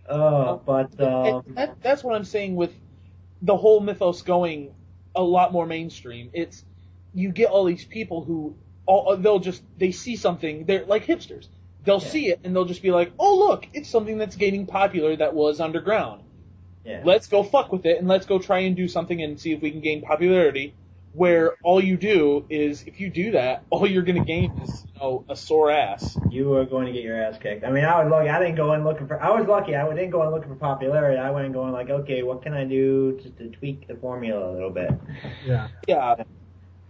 But that's what I'm saying with the whole mythos going a lot more mainstream. It's you get all these people who they see something, they're like hipsters. They'll see it and they'll just be like, "Oh look, it's something that's gaining popular that was underground. yeah. Let's go fuck with it and let's go try and do something and see if we can gain popularity." Where all you do is, if you do that, all you're going to gain is, a sore ass. You are going to get your ass kicked. I mean, I was lucky. I didn't go in looking for. I was lucky. I didn't go in looking for popularity. I went in going like, okay, what can I do just to tweak the formula a little bit? Yeah. Yeah.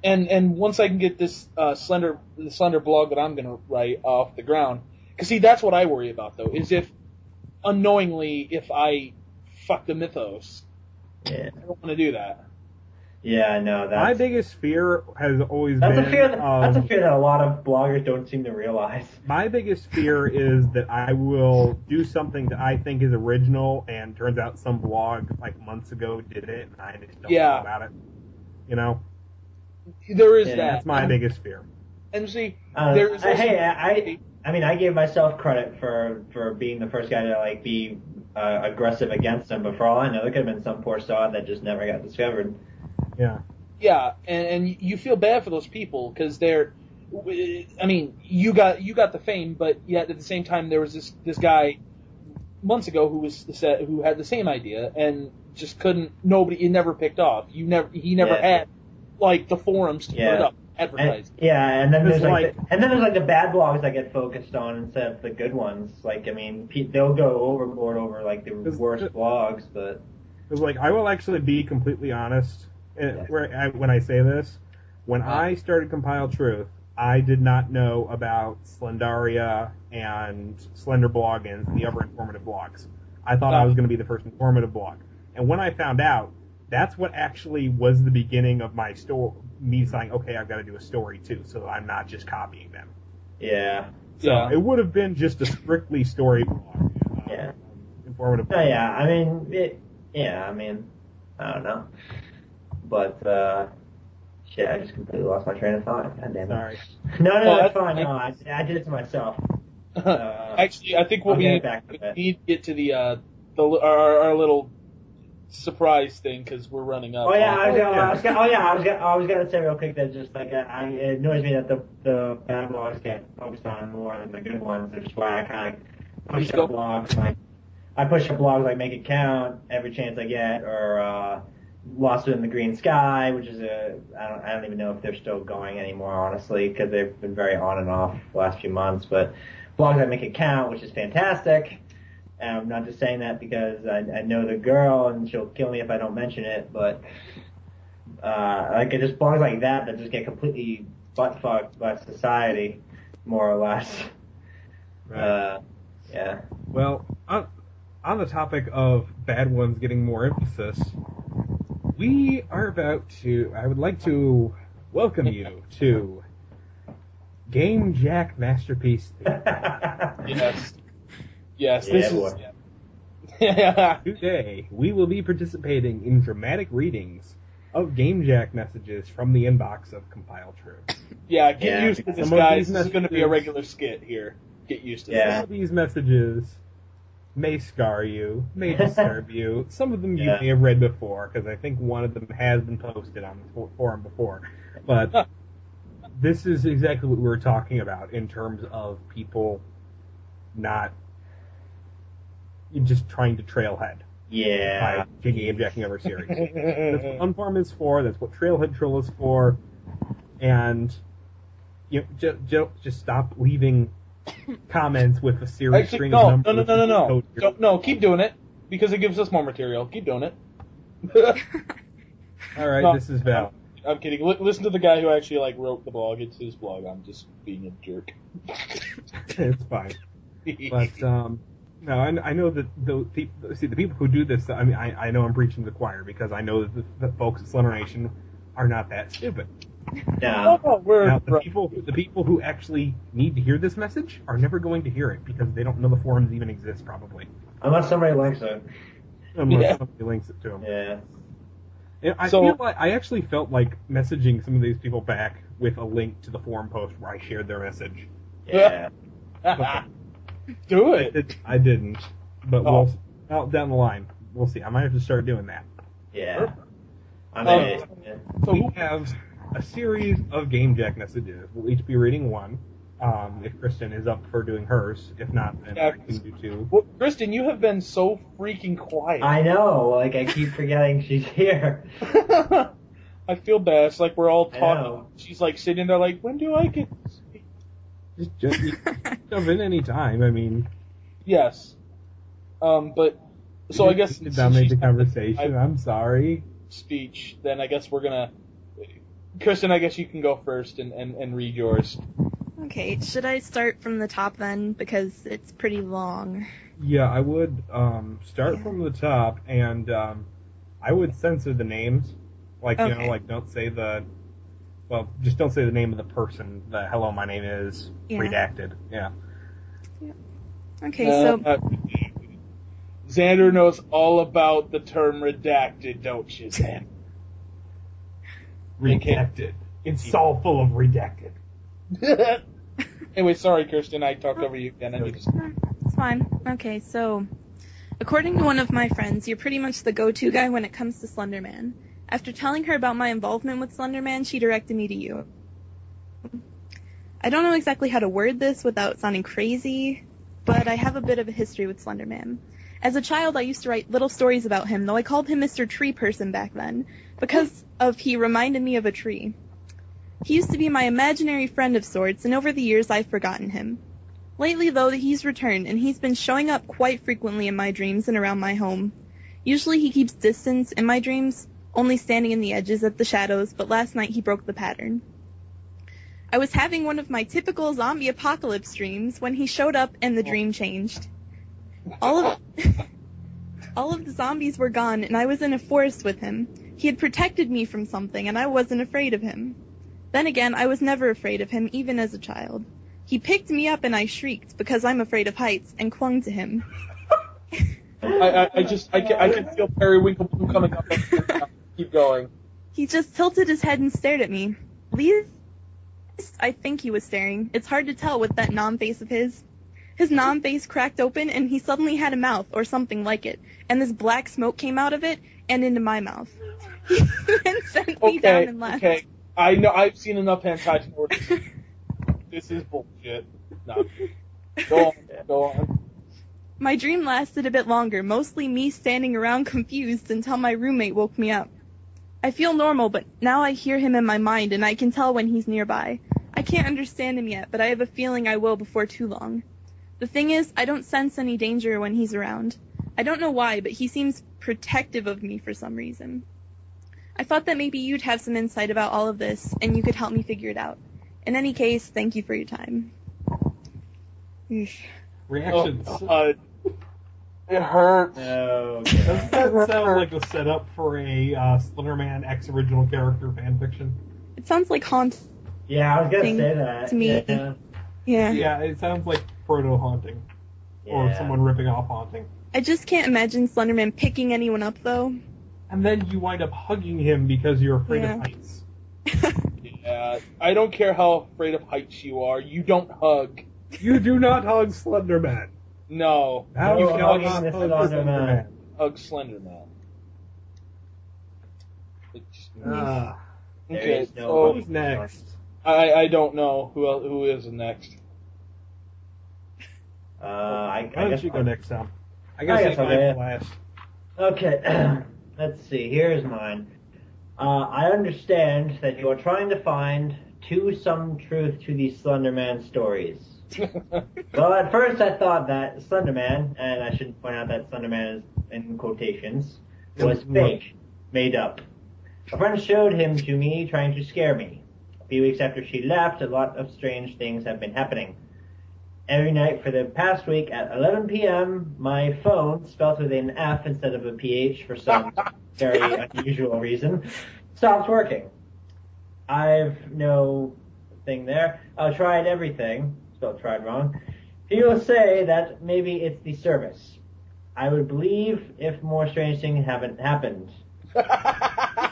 And once I can get this the Slender blog that I'm going to write off the ground, because see, that's what I worry about though, is if unknowingly if I fuck the mythos, I don't want to do that. Yeah, no. My biggest fear has always been... That's a fear that a lot of bloggers don't seem to realize. My biggest fear is that I will do something that I think is original, and turns out some blog, like, months ago did it, and I just don't know about it. You know? There is that. That's my biggest fear. And see, there's... I mean, I gave myself credit for being the first guy to, like, be aggressive against them, but for all I know, there could have been some poor sod that just never got discovered. Yeah. Yeah, and you feel bad for those people because they're. I mean, you got the fame, but yet at the same time there was this guy months ago who had the same idea and just couldn't. It never picked off. He never had like the forums to put it up, advertise. And then there's like the bad blogs that get focused on instead of the good ones. Like I mean, they'll go overboard over like the worst blogs, but. Because like I will actually be completely honest. When I say this, when I started Compile Truth, I did not know about Slendaria and Slender Bloggins and the other informative blogs. I thought I was going to be the first informative blog. And when I found out, that's what actually was the beginning of my me saying, okay, I've got to do a story too, so that I'm not just copying them. Yeah. So it would have been just a strictly story blog. Informative blog. I mean, I don't know. But, shit, I just completely lost my train of thought. God damn it. Sorry. No, that's fine. No, I did it to myself. Actually, I think we need to get to our little surprise thing because we're running up. I was gonna say real quick that just like it annoys me that the bad blogs get focused on more than the good ones. Which is why I kind of push up blogs like I push up blogs like Make It Count every chance I get, or Lost in the Green Sky, which is I don't even know if they're still going anymore, honestly, because they've been very on and off the last few months. But blogs that Make It Count, which is fantastic. And I'm not just saying that because I know the girl and she'll kill me if I don't mention it, but just blogs like that just get completely butt fucked by society, more or less. Right. Yeah. Well, on the topic of bad ones getting more emphasis, I would like to welcome you to Gamejack Masterpiece. Yes, Today, we will be participating in dramatic readings of Gamejack messages from the inbox of Compile Truth. Yeah, get used to this, guys. This is going to be a regular skit here. Get used to this. Some of these messages may scar you, may disturb you. Some of them you may have read before, because I think one of them has been posted on the forum before. But this is exactly what we were talking about in terms of people not just trying to trailhead. Yeah. By Gamejacking over series. That's what Unform is for, that's what Trailhead Troll is for, and just stop leaving comments with a series string of numbers. No, keep doing it, because it gives us more material. Keep doing it. Alright, this is Val. I'm kidding. Listen to the guy who actually wrote the blog. It's his blog. I'm just being a jerk. It's fine. But, no, I know that the people who do this, I mean, I know I'm preaching to the choir, because I know that the folks at Slender Nation are not that stupid. Yeah. The people who actually need to hear this message are never going to hear it, because they don't know the forums even exist, probably. Unless somebody links it. Unless somebody links it to them. Yeah. And I actually felt like messaging some of these people back with a link to the forum post where I shared their message. Yeah. Do it. I didn't. But Well, down the line, we'll see. I might have to start doing that. Yeah. I mean, So We have a series of Gamejack messages. We'll each be reading one. If Kristen is up for doing hers. If not, then I can do two. Well, Kristen, you have been so freaking quiet. I know. Like, I keep forgetting she's here. I feel bad. It's like we're all I talking. know. She's like sitting there like, when do I get to speak? Just jump in any time. I mean, Yes. But, so I guess to since dominate she's the not conversation. I'm sorry. speech, then I guess we're gonna... Kristen, I guess you can go first and read yours. Okay, should I start from the top then? Because it's pretty long. Yeah, I would start from the top, and I would censor the names. Like, you know, Okay. like don't say just don't say the name of the person. The hello, my name is Yeah. redacted. Yeah. Okay, so Xander knows all about the term redacted, don't you, Xander? Redacted. It's all full of redacted. Anyway, sorry, Kirsten, I talked over you again. it's fine. Okay, so according to one of my friends, you're pretty much the go-to guy when it comes to Slender Man. After telling her about my involvement with Slender Man, she directed me to you. I don't know exactly how to word this without sounding crazy, but I have a bit of a history with Slender Man. As a child, I used to write little stories about him, though I called him Mr. Tree Person back then, because he reminded me of a tree. He used to be my imaginary friend of sorts, and over the years I've forgotten him. Lately, though, he's returned, and he's been showing up quite frequently in my dreams and around my home. Usually he keeps distance in my dreams, only standing in the edges at the shadows, but last night he broke the pattern. I was having one of my typical zombie apocalypse dreams when he showed up and the dream changed. All of the zombies were gone, and I was in a forest with him. He had protected me from something, and I wasn't afraid of him. Then again, I was never afraid of him, even as a child. He picked me up and I shrieked, because I'm afraid of heights, and clung to him. I can feel Periwinkle Blue coming up. Keep going. He just tilted his head and stared at me. At least I think he was staring. It's hard to tell with that nom face of his. His nom face cracked open, and he suddenly had a mouth, or something like it, and this black smoke came out of it, and into my mouth. He then sent me down and left. Okay. I know, I've seen enough hentai to know this is bullshit. No. Go on. My dream lasted a bit longer, mostly me standing around confused until my roommate woke me up. I feel normal, but now I hear him in my mind, and I can tell when he's nearby. I can't understand him yet, but I have a feeling I will before too long. The thing is, I don't sense any danger when he's around. I don't know why, but he seems protective of me for some reason. I thought that maybe you'd have some insight about all of this, and you could help me figure it out. In any case, thank you for your time. Reactions. It hurts. Okay. Doesn't that sound like a setup for a Slenderman ex-original character fanfiction? It sounds like haunting Yeah, I was gonna say that. to me. Yeah. Yeah. Yeah, it sounds like proto-haunting. Or Yeah. someone ripping off haunting. I just can't imagine Slenderman picking anyone up, though. And then you wind up hugging him because you're afraid Yeah. of heights. Yeah, I don't care how afraid of heights you are. You don't hug. You do not hug Slenderman. No. Now You you hug, cannot Mr. hug Slenderman. Slenderman. hug Slenderman. It's- There Okay, is no so Who's next? I don't know who is next. I Why guess don't you go next, Tom? I I gotta guess say I'll mine go. for last. Okay, let's see. Here's mine. I understand that you are trying to find some truth to these Slenderman stories. Well, at first I thought that Slenderman, and I should point out that Slenderman is in quotations, was fake, made up. A friend showed him to me trying to scare me. A few weeks after she left, a lot of strange things have been happening. Every night for the past week at 11 p.m., my phone, spelled with an F instead of a PH for some very unusual reason, stops working. I've no thing there. I've tried everything. Spelled tried wrong. People say that maybe it's the service. I would believe if more strange things haven't happened.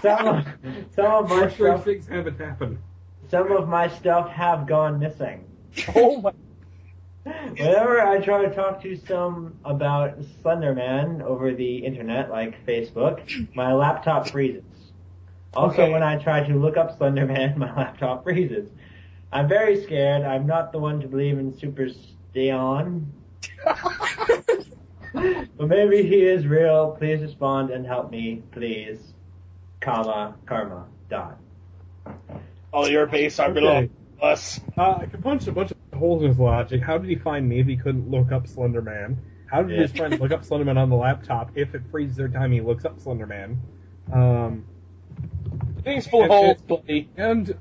Some of my More strange stuff, things haven't happened. some of my stuff have gone missing. Oh my! Whenever I try to talk to some about Slender Man over the internet, like Facebook, my laptop freezes. Also, Okay. when I try to look up Slender Man, my laptop freezes. I'm very scared. I'm not the one to believe in superstition. But maybe he is real. Please respond and help me, please. Karma. Dot. All your base are Okay. below us. I could punch a bunch of holes in his logic. How did he find me if he couldn't look up Slender Man? How did his friend look up Slender Man on the laptop if it freezes every time he looks up Slender Man? Things full of holes, buddy. And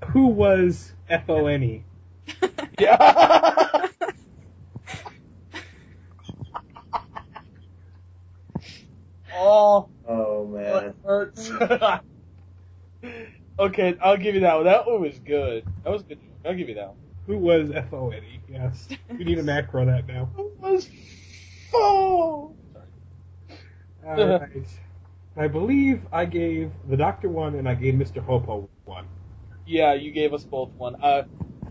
who was Fone? Yeah. Oh man. That hurts. Okay, I'll give you that one. That one was good. That was a good. I'll give you that one. Who was Fone? Yes. We need to macro that now. It was full. Alright. I believe I gave the Doctor one and I gave Mr. Popo one. Yeah, you gave us both one.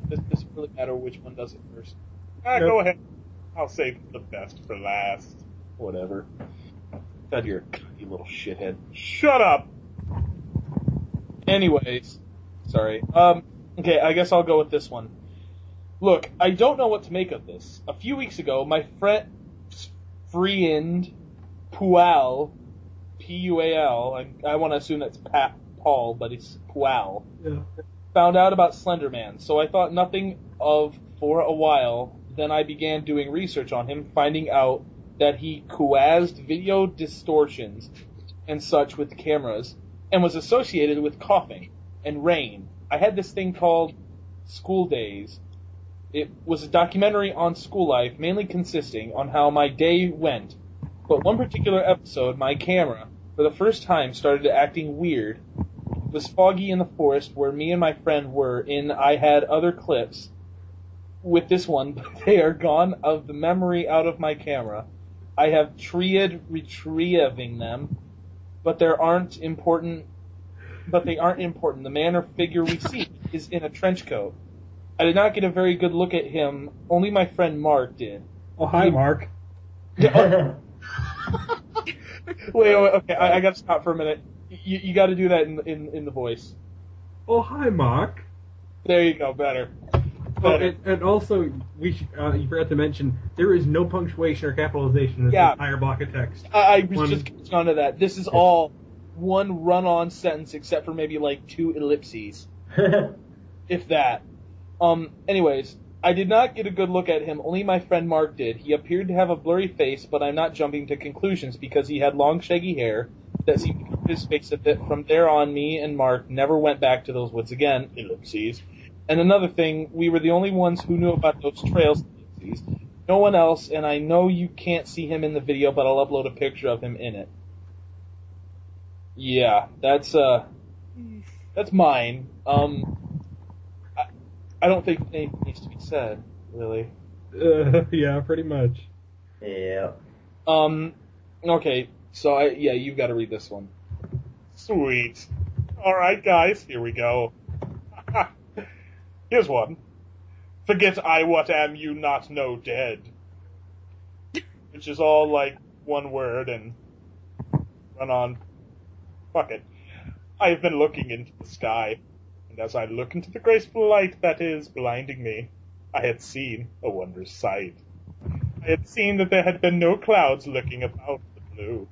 This doesn't really matter which one does it first. Nope. Go ahead. I'll save the best for last. Whatever. God, you're a cocky little shithead. Shut up! Anyways. Sorry. Okay, I guess I'll go with this one. Look, I don't know what to make of this. A few weeks ago, my friend Pual, P-U-A-L, I want to assume that's Paul, but it's Pual, Yeah. found out about Slender Man, so I thought nothing of for a while. Then I began doing research on him, finding out that he coaxed video distortions and such with cameras, and was associated with coughing and rain. I had this thing called School Days. It was a documentary on school life, mainly consisting on how my day went. But one particular episode, my camera, for the first time, started acting weird. It was foggy in the forest where me and my friend were in. I had other clips with this one, but they are gone of the memory out of my camera. I have tried retrieving them, but they aren't important. The man or figure we see is in a trench coat. I did not get a very good look at him. Only my friend Mark did. Oh, hi, Mark. Wait, okay, I gotta stop for a minute. You gotta do that in the voice. Oh, hi, Mark. There you go, better. Oh, and also, you forgot to mention, there is no punctuation or capitalization in this entire block of text. I was just getting onto that. This is all one run-on sentence except for maybe like 2 ellipses. If that. Anyways, I did not get a good look at him, only my friend Mark did. He appeared to have a blurry face, but I'm not jumping to conclusions because he had long shaggy hair that seemed to cover his face a bit. From there on, me and Mark never went back to those woods again, ellipses. And another thing, we were the only ones who knew about those trails, ellipses. No one else, and I know you can't see him in the video, but I'll upload a picture of him in it. Yeah, that's mine. I don't think anything needs to be said, really. Yeah, pretty much. Yeah. Okay, so you've got to read this one. Sweet. Alright, guys, here we go. Here's one. Forget I what am you not know dead. Which is all like one word and run on. Fuck it. I have been looking into the sky, and as I look into the graceful light that is blinding me, I had seen a wondrous sight. I had seen that there had been no clouds lurking about the blue.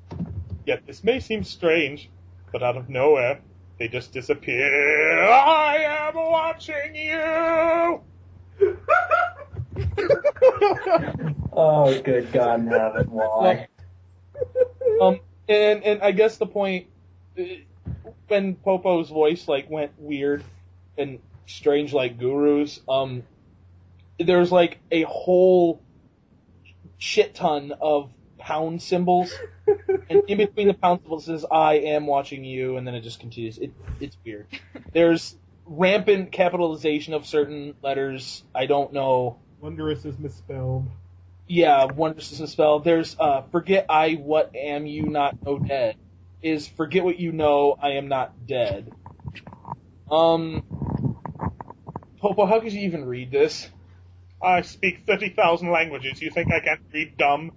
Yet this may seem strange, but out of nowhere, they just disappear. I am watching you! Oh, good God in heaven, why? And I guess the point, when Popo's voice, like, went weird and strange like Guru's, there's, like, a whole shit ton of pound symbols, and in between the pound symbols says, I am watching you, and then it just continues. It's weird. There's rampant capitalization of certain letters. I don't know. Wondrous is misspelled. Yeah, wondrous is misspelled. There's, forget I what am you not know dead. Is forget what you know, I am not dead. Popo, how could you even read this? I speak 30,000 languages. You think I can't read dumb?